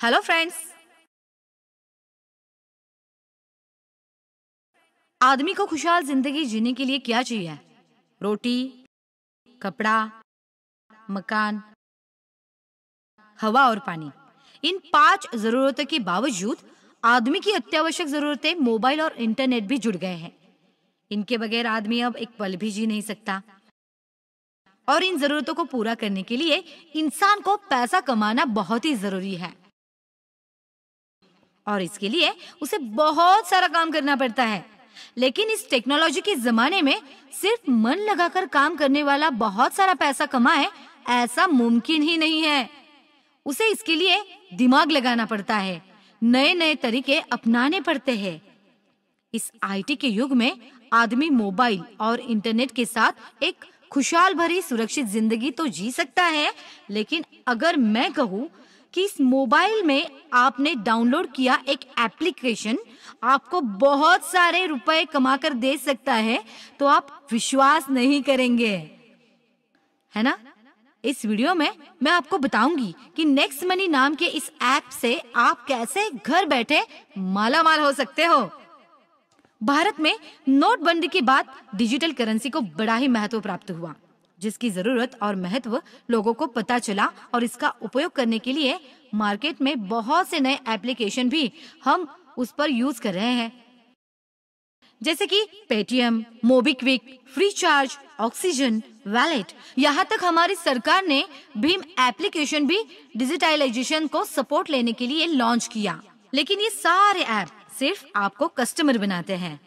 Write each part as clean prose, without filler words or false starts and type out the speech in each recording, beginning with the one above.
Hello friends. आदमी को खुशहाल जिंदगी जीने के लिए क्या चाहिए? रोटी, कपड़ा, मकान, हवा और पानी। इन 5 जरूरतों के बावजूद आदमी की अत्यावश्यक जरूरतें मोबाइल और इंटरनेट भी जुड़ गए हैं। इनके बगैर आदमी अब एक पल भी जी नहीं सकता। और इन जरूरतों को पूरा करने के लिए इंसान को पैसा कमाना बहुत ही जरूरी है और इसके लिए उसे बहुत सारा काम करना पड़ता है। लेकिन इस टेक्नोलॉजी के जमाने में सिर्फ मन लगाकर काम करने वाला बहुत सारा पैसा कमाए, ऐसा मुमकिन ही नहीं है। उसे इसके लिए दिमाग लगाना पड़ता है, नए नए तरीके अपनाने पड़ते हैं। इस आईटी के युग में आदमी मोबाइल और इंटरनेट के साथ एक खुशहाल भरी सुरक्षित जिंदगी तो जी सकता है, लेकिन अगर मैं कहूँ कि इस मोबाइल में आपने डाउनलोड किया एक एप्लीकेशन आपको बहुत सारे रुपए कमा कर दे सकता है, तो आप विश्वास नहीं करेंगे, है ना? इस वीडियो में मैं आपको बताऊंगी कि नेक्स्ट मनी नाम के इस ऐप से आप कैसे घर बैठे मालामाल हो सकते हो। भारत में नोटबंदी के बाद डिजिटल करेंसी को बड़ा ही महत्व प्राप्त हुआ, जिसकी जरूरत और महत्व लोगों को पता चला और इसका उपयोग करने के लिए मार्केट में बहुत से नए एप्लीकेशन भी हम उस पर यूज कर रहे हैं, जैसे कि Paytm, MobiKwik, free charge, oxygen, wallet. यहाँ तक हमारी सरकार ने भीम एप्लीकेशन भी डिजिटलाइजेशन को सपोर्ट लेने के लिए लॉन्च किया। लेकिन ये सारे ऐप सिर्फ आपको कस्टमर बनाते हैं।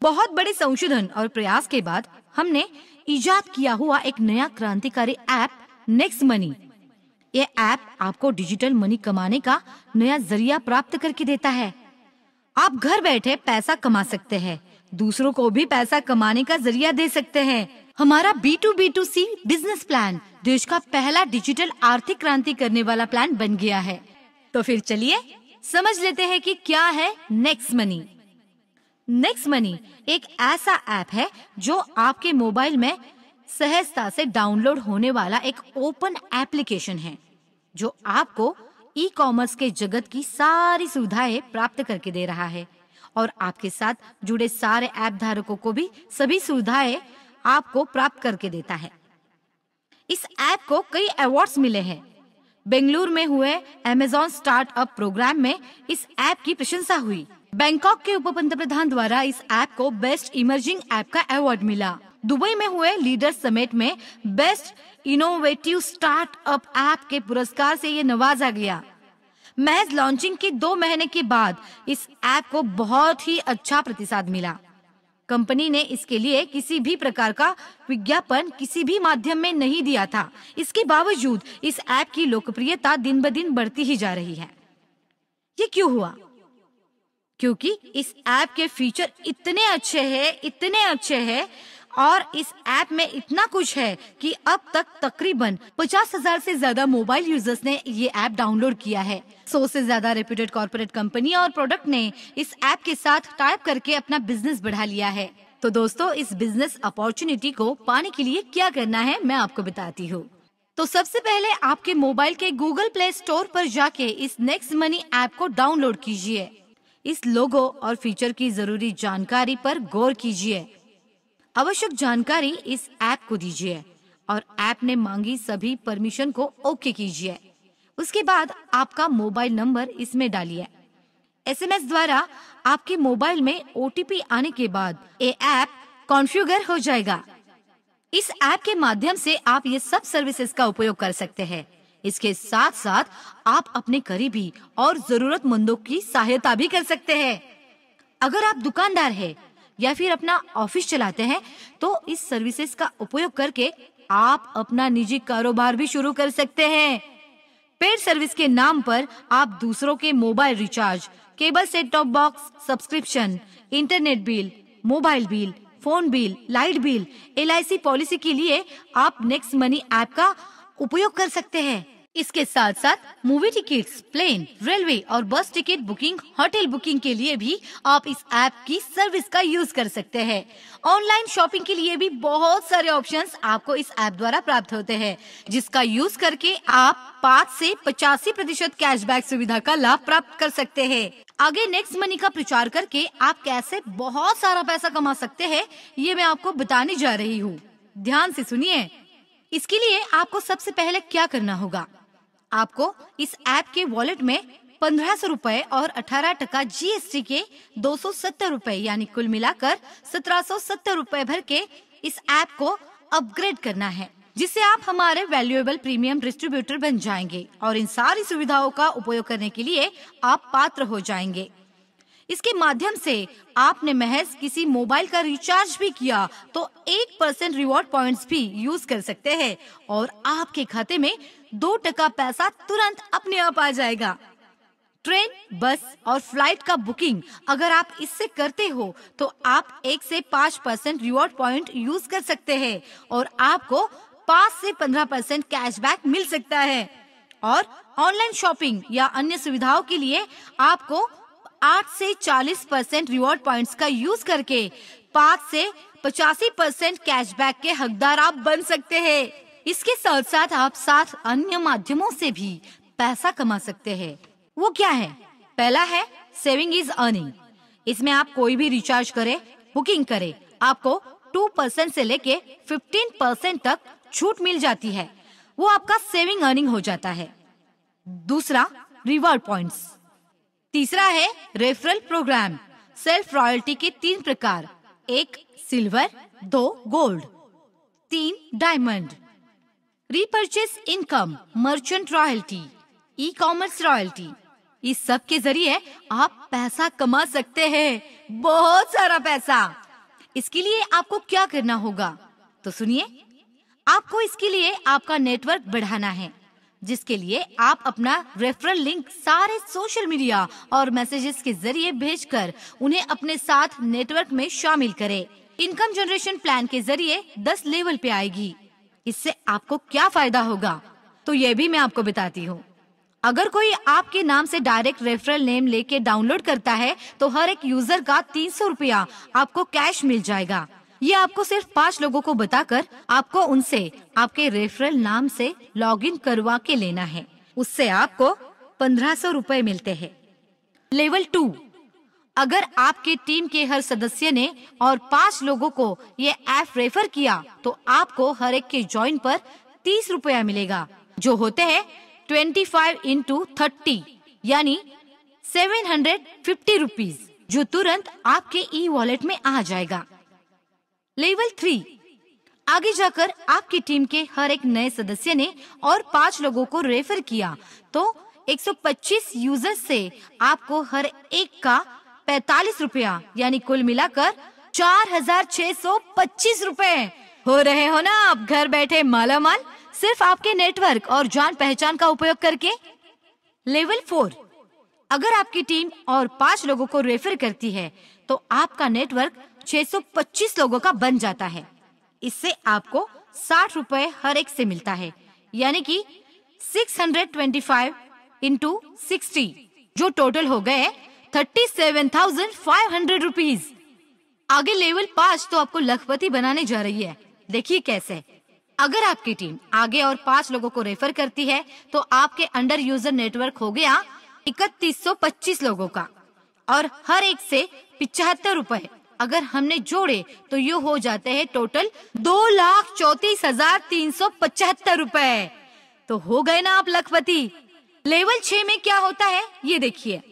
बहुत बड़े संशोधन और प्रयास के बाद हमने इजाद किया हुआ एक नया क्रांतिकारी ऐप नेक्स्ट मनी। ये ऐप आपको डिजिटल मनी कमाने का नया जरिया प्राप्त करके देता है। आप घर बैठे पैसा कमा सकते हैं, दूसरों को भी पैसा कमाने का जरिया दे सकते हैं। हमारा B2B2C बिजनेस प्लान देश का पहला डिजिटल आर्थिक क्रांति करने वाला प्लान बन गया है। तो फिर चलिए समझ लेते हैं कि क्या है नेक्स्ट मनी। नेक्स्ट मनी एक ऐसा ऐप है जो आपके मोबाइल में सहजता से डाउनलोड होने वाला एक ओपन एप्लीकेशन है, जो आपको ई कॉमर्स के जगत की सारी सुविधाएं प्राप्त करके दे रहा है और आपके साथ जुड़े सारे ऐप धारकों को भी सभी सुविधाएं आपको प्राप्त करके देता है। इस ऐप को कई अवार्ड्स मिले हैं। बेंगलुरु में हुए अमेज़न स्टार्टअप प्रोग्राम में इस ऐप की प्रशंसा हुई। बैंकॉक के उप पंतप्रधान द्वारा इस ऐप को बेस्ट इमर्जिंग ऐप का अवार्ड मिला। दुबई में हुए लीडर समिट में बेस्ट इनोवेटिव स्टार्टअप ऐप के पुरस्कार से ये नवाजा गया। महज लॉन्चिंग के 2 महीने के बाद इस ऐप को बहुत ही अच्छा प्रतिसाद मिला। कंपनी ने इसके लिए किसी भी प्रकार का विज्ञापन किसी भी माध्यम में नहीं दिया था। इसके बावजूद इस ऐप की लोकप्रियता दिन ब दिन बढ़ती ही जा रही है। ये क्यों हुआ? क्योंकि इस ऐप के फीचर इतने अच्छे हैं और इस ऐप में इतना कुछ है कि अब तक तकरीबन 50,000 से ज्यादा मोबाइल यूजर्स ने ये ऐप डाउनलोड किया है। 100 से ज्यादा रेप्यूटेड कॉर्पोरेट कंपनी और प्रोडक्ट ने इस ऐप के साथ टाइप करके अपना बिजनेस बढ़ा लिया है। तो दोस्तों, इस बिजनेस अपॉर्चुनिटी को पाने के लिए क्या करना है मैं आपको बताती हूँ। तो सबसे पहले आपके मोबाइल के गूगल प्ले स्टोर पर जाके इस नेक्स्ट मनी ऐप को डाउनलोड कीजिए। इस लोगो और फीचर की जरूरी जानकारी पर गौर कीजिए। आवश्यक जानकारी इस ऐप को दीजिए और ऐप ने मांगी सभी परमिशन को ओके कीजिए। उसके बाद आपका मोबाइल नंबर इसमें डालिए। एसएमएस द्वारा आपके मोबाइल में ओटीपी आने के बाद ये ऐप कॉन्फ़िगर हो जाएगा। इस ऐप के माध्यम से आप ये सब सर्विसेज का उपयोग कर सकते हैं। इसके साथ साथ आप अपने करीबी और जरूरतमंदों की सहायता भी कर सकते हैं। अगर आप दुकानदार हैं या फिर अपना ऑफिस चलाते हैं, तो इस सर्विसेज का उपयोग करके आप अपना निजी कारोबार भी शुरू कर सकते हैं। पेड सर्विस के नाम पर आप दूसरों के mobile recharge, cable set top box subscription, internet bill, mobile bill, phone bill, light bill, LIC policy के लिए आप नेक्स्ट मनी ऐप का उपयोग कर सकते हैं। इसके साथ साथ मूवी टिकट्स, प्लेन, रेलवे और बस टिकट बुकिंग, होटल बुकिंग के लिए भी आप इस ऐप की सर्विस का यूज कर सकते हैं। ऑनलाइन शॉपिंग के लिए भी बहुत सारे ऑप्शंस आपको इस ऐप द्वारा प्राप्त होते हैं, जिसका यूज करके आप 5 से 85% कैशबैक सुविधा का लाभ प्राप्त कर सकते हैं। आगे नेक्स्ट मनी का प्रचार करके आप कैसे बहुत सारा पैसा कमा सकते हैं, ये मैं आपको बताने जा रही हूँ। ध्यान से सुनिए। इसके लिए आपको सबसे पहले क्या करना होगा, आपको इस ऐप के वॉलेट में 1500 रुपए और 18% GST के 270 रुपए यानी कुल मिलाकर 1770 रुपए भर के इस ऐप को अपग्रेड करना है, जिससे आप हमारे वैल्यूएबल प्रीमियम डिस्ट्रीब्यूटर बन जाएंगे और इन सारी सुविधाओं का उपयोग करने के लिए आप पात्र हो जाएंगे। इसके माध्यम से आपने महज किसी मोबाइल का रिचार्ज भी किया तो 1% रिवॉर्ड पॉइंट्स भी यूज कर सकते हैं और आपके खाते में 2% पैसा तुरंत अपने आप आ जाएगा। ट्रेन, बस और फ्लाइट का बुकिंग अगर आप इससे करते हो तो आप 1 से 5% रिवॉर्ड पॉइंट यूज कर सकते हैं और आपको 5 से 15% कैशबैक मिल सकता है। और ऑनलाइन शॉपिंग या अन्य सुविधाओं के लिए आपको 8 से 40% रिवॉर्ड पॉइंट्स का यूज करके 5 से 85% कैशबैक के हकदार आप बन सकते हैं। इसके साथ साथ आप 7 अन्य माध्यमों से भी पैसा कमा सकते हैं। वो क्या है? पहला है सेविंग इज अर्निंग। इसमें आप कोई भी रिचार्ज करे, बुकिंग करे, आपको 2% से लेके 15% तक छूट मिल जाती है। वो आपका सेविंग अर्निंग हो जाता है। दूसरा, रिवॉर्ड पॉइंट्स। तीसरा है रेफरल प्रोग्राम। सेल्फ रॉयल्टी के 3 प्रकार, 1 silver, 2 gold, 3 diamond. Repurchase income, merchant royalty, e commerce royalty. इस सब के जरिए आप पैसा कमा सकते हैं, बहुत सारा पैसा। इसके लिए आपको क्या करना होगा तो सुनिए। आपको इसके लिए आपका नेटवर्क बढ़ाना है, जिसके लिए आप अपना रेफरल लिंक सारे सोशल मीडिया और मैसेजेस के जरिए भेजकर उन्हें अपने साथ नेटवर्क में शामिल करें। इनकम जनरेशन प्लान के जरिए 10 लेवल पे आएगी। इससे आपको क्या फायदा होगा तो ये भी मैं आपको बताती हूँ। अगर कोई आपके नाम से डायरेक्ट रेफरल नेम लेके डाउनलोड करता है तो हर एक यूजर का 300 रुपया आपको कैश मिल जाएगा। ये आपको सिर्फ 5 लोगों को बताकर आपको उनसे आपके रेफरल नाम से लॉगिन करवा के लेना है। उससे आपको 1500 रुपए मिलते हैं। लेवल 2, अगर आपके टीम के हर सदस्य ने और 5 लोगों को ये ऐप रेफर किया तो आपको हर एक के ज्वाइन पर 30 रुपया मिलेगा, जो होते हैं 25 into 30 यानी 750 रुपीज, जो तुरंत आपके ई वॉलेट में आ जाएगा। लेवल 3, आगे जाकर आपकी टीम के हर एक नए सदस्य ने और 5 लोगों को रेफर किया तो 125 यूजर्स से आपको हर एक का 45 रुपया यानी कुल मिलाकर 4625 रुपए हो रहे हो ना आप घर बैठे मालामाल, सिर्फ आपके नेटवर्क और जान पहचान का उपयोग करके। लेवल 4, अगर आपकी टीम और 5 लोगों को रेफर करती है तो आपका नेटवर्क 625 लोगों का बन जाता है। इससे आपको 60 रुपए हर एक से मिलता है, यानी कि 625 into 60, जो टोटल हो गए 37,500 रुपीज। आगे लेवल 5 तो आपको लखपति बनाने जा रही है। देखिए कैसे। अगर आपकी टीम आगे और 5 लोगों को रेफर करती है तो आपके अंडर यूजर नेटवर्क हो गया 3125 लोगों का और हर एक से 75 रुपए अगर हमने जोड़े तो ये हो जाते हैं टोटल 2,34,375 रुपए। तो हो गए ना आप लखपति। लेवल 6 में क्या होता है ये देखिए।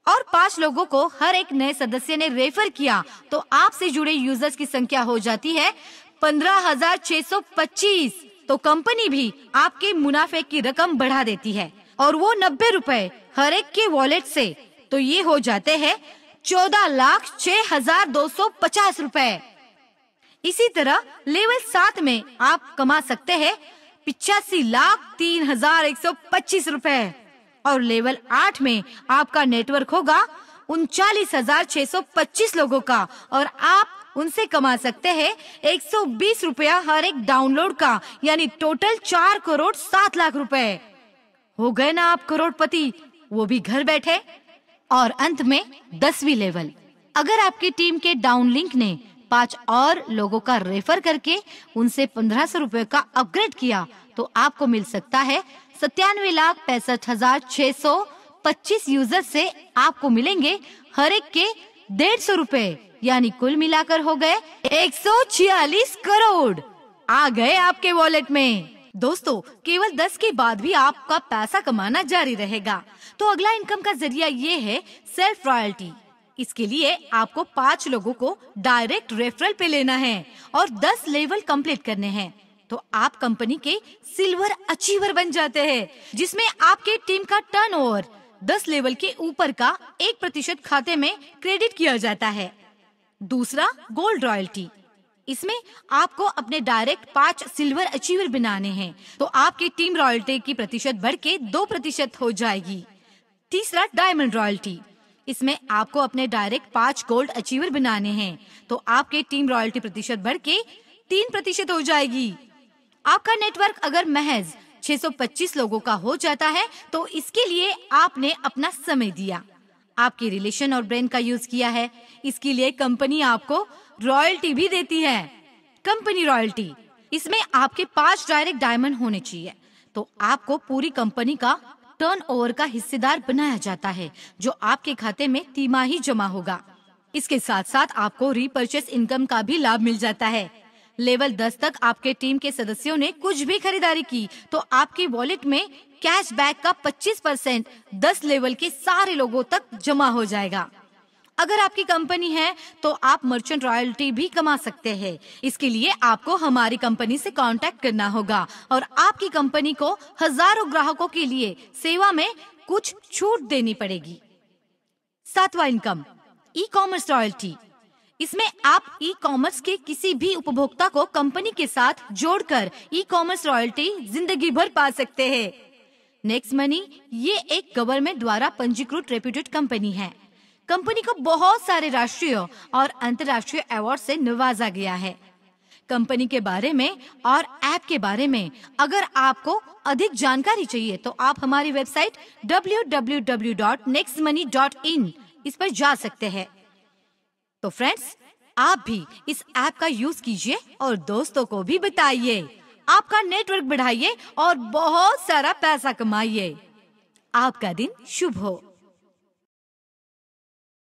और 5 लोगों को हर एक नए सदस्य ने रेफर किया तो आपसे जुड़े यूजर्स की संख्या हो जाती है 15,625। तो कंपनी भी आपके मुनाफे की रकम बढ़ा देती है और वो 90 रुपए हर एक के वॉलेट से, तो ये हो जाते हैं 14,06,250 रुपए। इसी तरह लेवल 7 में आप कमा सकते हैं 85,03,125 रुपए और लेवल 8 में आपका नेटवर्क होगा 39,625 लोगों का और आप उनसे कमा सकते हैं 120 रुपया हर एक डाउनलोड का, यानी टोटल 4,07,00,000 रुपए। हो गए ना आप करोड़पति, वो भी घर बैठे। और अंत में 10वीं लेवल, अगर आपकी टीम के डाउनलिंक ने 5 और लोगों का रेफर करके उनसे 1500 रुपए का अपग्रेड किया तो आपको मिल सकता है 97,65,625 यूजर से आपको मिलेंगे हर एक के 150 रुपए, यानी कुल मिलाकर हो गए 146 करोड़ आ गए आपके वॉलेट में। दोस्तों, केवल 10 के बाद भी आपका पैसा कमाना जारी रहेगा। तो अगला इनकम का जरिया ये है सेल्फ रॉयल्टी। इसके लिए आपको 5 लोगों को डायरेक्ट रेफरल पे लेना है और 10 लेवल कंप्लीट करने हैं, तो आप कंपनी के सिल्वर अचीवर बन जाते हैं, जिसमें आपके टीम का टर्नओवर 10 लेवल के ऊपर का 1% खाते में क्रेडिट किया जाता है। दूसरा, गोल्ड रॉयल्टी। इसमें आपको अपने डायरेक्ट 5 सिल्वर अचीवर बनाने हैं, तो आपकी टीम रॉयल्टी की प्रतिशत बढ़ के 2% हो जाएगी। तीसरा, डायमंड रॉयल्टी। इसमें आपको अपने डायरेक्ट 5 गोल्ड अचीवर बनाने हैं, तो आपके टीम रॉयल्टी प्रतिशत बढ़ के 3% हो जाएगी। आपका नेटवर्क अगर महज 625 लोगों का हो जाता है तो इसके लिए आपने अपना समय दिया, आपके रिलेशन और ब्रांड का यूज किया है, इसके लिए कंपनी आपको रॉयल्टी भी देती है। कंपनी रॉयल्टी, इसमें आपके 5 डायरेक्ट डायमंड होने चाहिए, तो आपको पूरी कंपनी का टर्नओवर का हिस्सेदार बनाया जाता है, जो आपके खाते में तिमाही जमा होगा। इसके साथ साथ आपको रीपर्चेस इनकम का भी लाभ मिल जाता है। लेवल 10 तक आपके टीम के सदस्यों ने कुछ भी खरीदारी की तो आपके वॉलेट में कैशबैक का 25% 10 लेवल के सारे लोगों तक जमा हो जाएगा। अगर आपकी कंपनी है तो आप मर्चेंट रॉयल्टी भी कमा सकते हैं। इसके लिए आपको हमारी कंपनी से कांटेक्ट करना होगा और आपकी कंपनी को हजारों ग्राहकों के लिए सेवा में कुछ छूट देनी पड़ेगी। 7वां इनकम, ई कॉमर्स रॉयल्टी। इसमें आप ई कॉमर्स के किसी भी उपभोक्ता को कंपनी के साथ जोड़कर ई कॉमर्स रॉयल्टी जिंदगी भर पा सकते हैं। नेक्स्ट मनी, ये एक गवर्नमेंट द्वारा पंजीकृत रेप्यूटेड कंपनी है। कंपनी को बहुत सारे राष्ट्रीय और अंतर्राष्ट्रीय अवार्ड से नवाजा गया है। कंपनी के बारे में और ऐप के बारे में अगर आपको अधिक जानकारी चाहिए तो आप हमारी वेबसाइट www.nextmoney.in इस पर जा सकते हैं। तो फ्रेंड्स, आप भी इस ऐप का यूज कीजिए और दोस्तों को भी बताइए। आपका नेटवर्क बढ़ाइए और बहुत सारा पैसा कमाइए। आपका दिन शुभ हो।